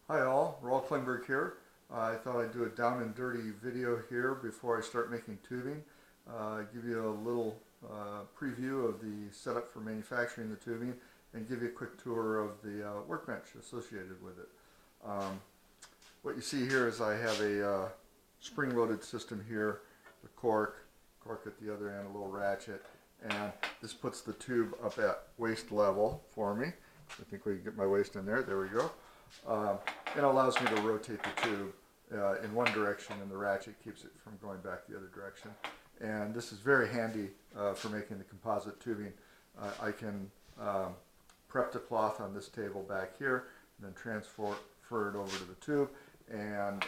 Hi all, Raul Klingberg here. I thought I'd do a down and dirty video here before I start making tubing. Give you a little preview of the setup for manufacturing the tubing and give you a quick tour of the workbench associated with it. Um, what you see here is I have a spring-loaded system here, the cork at the other end, a little ratchet, and this puts the tube up at waist level for me. I think we can get my waist in there. There we go. Um, it allows me to rotate the tube in one direction, and the ratchet keeps it from going back the other direction. And this is very handy for making the composite tubing. I can prep the cloth on this table back here, and then transfer it over to the tube and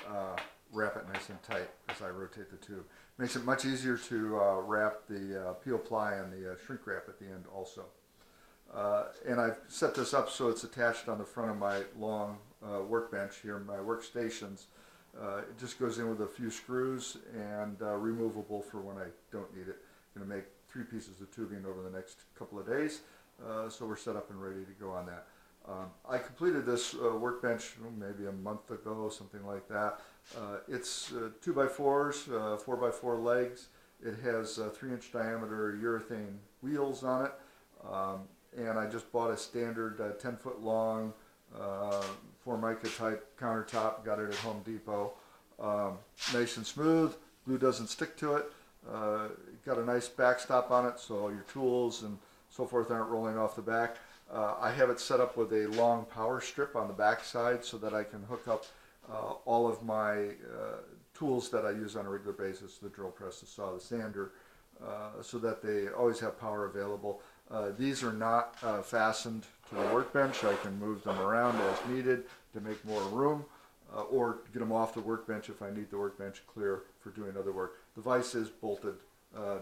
wrap it nice and tight as I rotate the tube. Makes it much easier to wrap the peel ply and the shrink wrap at the end also. And I've set this up so it's attached on the front of my long workbench here, my workstations. It just goes in with a few screws and removable for when I don't need it. I'm going to make 3 pieces of tubing over the next couple of days, so we're set up and ready to go on that. I completed this workbench maybe a month ago, something like that. It's 2x4s, 4x4 legs. It has 3-inch diameter urethane wheels on it. And I just bought a standard 10-foot long Formica type countertop, got it at Home Depot. Nice and smooth, glue doesn't stick to it. Got a nice backstop on it so all your tools and so forth aren't rolling off the back. I have it set up with a long power strip on the back side so that I can hook up all of my tools that I use on a regular basis, the drill press, the saw, the sander, so that they always have power available. These are not fastened to the workbench. I can move them around as needed to make more room, or get them off the workbench if I need the workbench clear for doing other work. The vise is bolted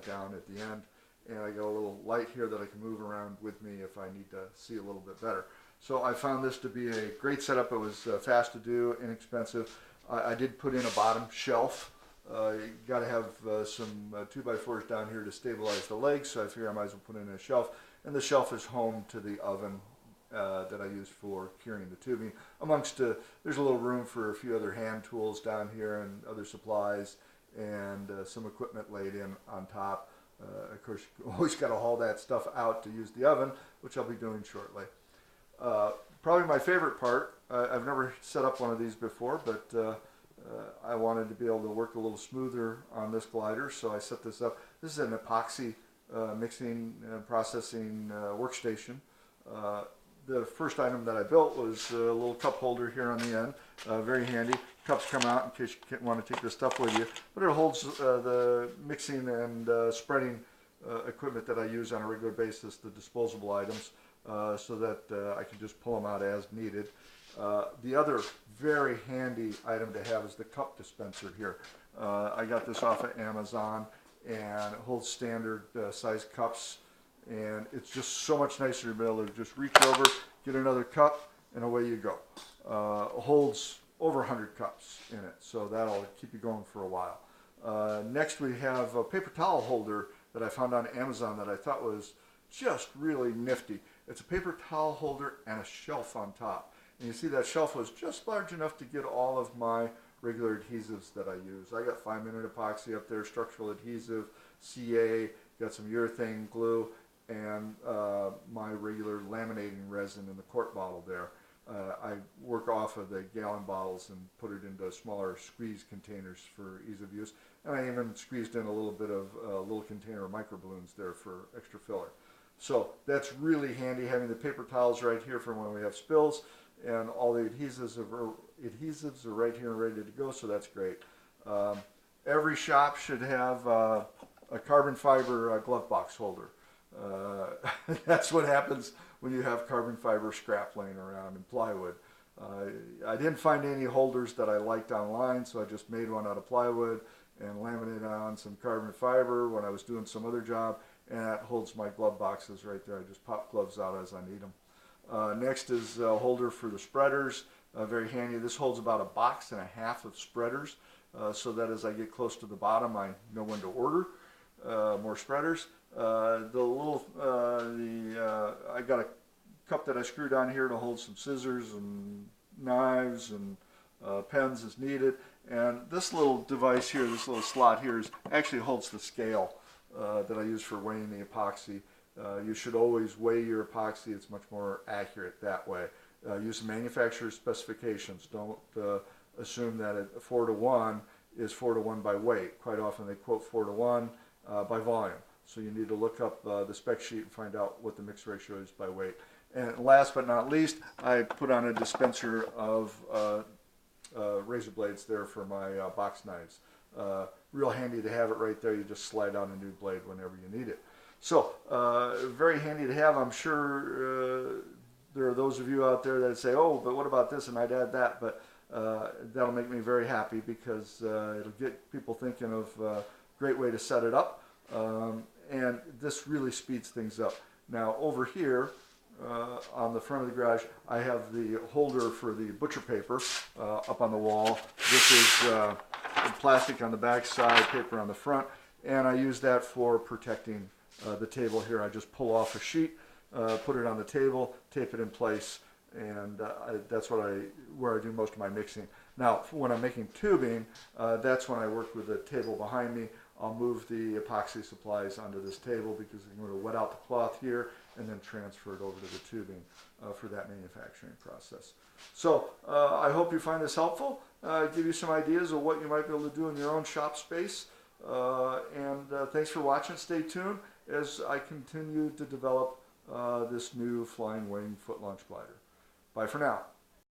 down at the end, and I got a little light here that I can move around with me if I need to see a little bit better. So I found this to be a great setup. It was fast to do, inexpensive. I did put in a bottom shelf. You got to have some 2x4s down here to stabilize the legs, so I figure I might as well put in a shelf. And the shelf is home to the oven that I use for curing the tubing. There's a little room for a few other hand tools down here and other supplies, and some equipment laid in on top. Of course, you always got to haul that stuff out to use the oven, which I'll be doing shortly. Probably my favorite part, I've never set up one of these before, but I wanted to be able to work a little smoother on this glider, so I set this up. This is an epoxy mixing and processing workstation. The first item that I built was a little cup holder here on the end, very handy. Cups come out in case you want to take this stuff with you, but it holds the mixing and spreading equipment that I use on a regular basis, the disposable items, so that I can just pull them out as needed. The other very handy item to have is the cup dispenser here. I got this off of Amazon, and it holds standard size cups, and it's just so much nicer to be able to just reach over, get another cup, and away you go. Holds over 100 cups in it, so that'll keep you going for a while. Next we have a paper towel holder that I found on Amazon that I thought was just really nifty. It's a paper towel holder and a shelf on top. And you see that shelf was just large enough to get all of my regular adhesives that I use. I got 5-minute epoxy up there, structural adhesive, CA, got some urethane glue, and my regular laminating resin in the quart bottle there. I work off of the gallon bottles and put it into smaller squeeze containers for ease of use. And I even squeezed in a little bit of a little container of microballoons there for extra filler. So that's really handy, having the paper towels right here for when we have spills, and all the adhesives are right here and ready to go, so that's great. Every shop should have a carbon fiber glove box holder. That's what happens when you have carbon fiber scrap laying around and plywood. I didn't find any holders that I liked online, so I just made one out of plywood and laminated on some carbon fiber when I was doing some other job, and that holds my glove boxes right there. I just pop gloves out as I need them. Next is a holder for the spreaders, very handy. This holds about 1.5 boxes of spreaders, so that as I get close to the bottom I know when to order more spreaders. I got a cup that I screwed on here to hold some scissors and knives and pens as needed. And this little device here, this little slot here, actually holds the scale that I use for weighing the epoxy. You should always weigh your epoxy. It's much more accurate that way. Use the manufacturer's specifications. Don't assume that a 4-to-1 is 4-to-1 by weight. Quite often they quote 4-to-1 by volume. So you need to look up the spec sheet and find out what the mix ratio is by weight. And last but not least, I put on a dispenser of razor blades there for my box knives. Real handy to have it right there. You just slide on a new blade whenever you need it. So very handy to have. I'm sure there are those of you out there that say, oh, but what about this, and I'd add that. But that'll make me very happy, because it'll get people thinking of a great way to set it up. And this really speeds things up. Now over here on the front of the garage, I have the holder for the butcher paper up on the wall. This is plastic on the back side, paper on the front, and I use that for protecting the table here. I just pull off a sheet, put it on the table, tape it in place, and that's where I do most of my mixing. Now, when I'm making tubing, that's when I work with the table behind me. I'll move the epoxy supplies onto this table, because I'm going to wet out the cloth here and then transfer it over to the tubing for that manufacturing process. So I hope you find this helpful, give you some ideas of what you might be able to do in your own shop space. And thanks for watching. Stay tuned as I continue to develop this new flying wing foot launch glider. Bye for now.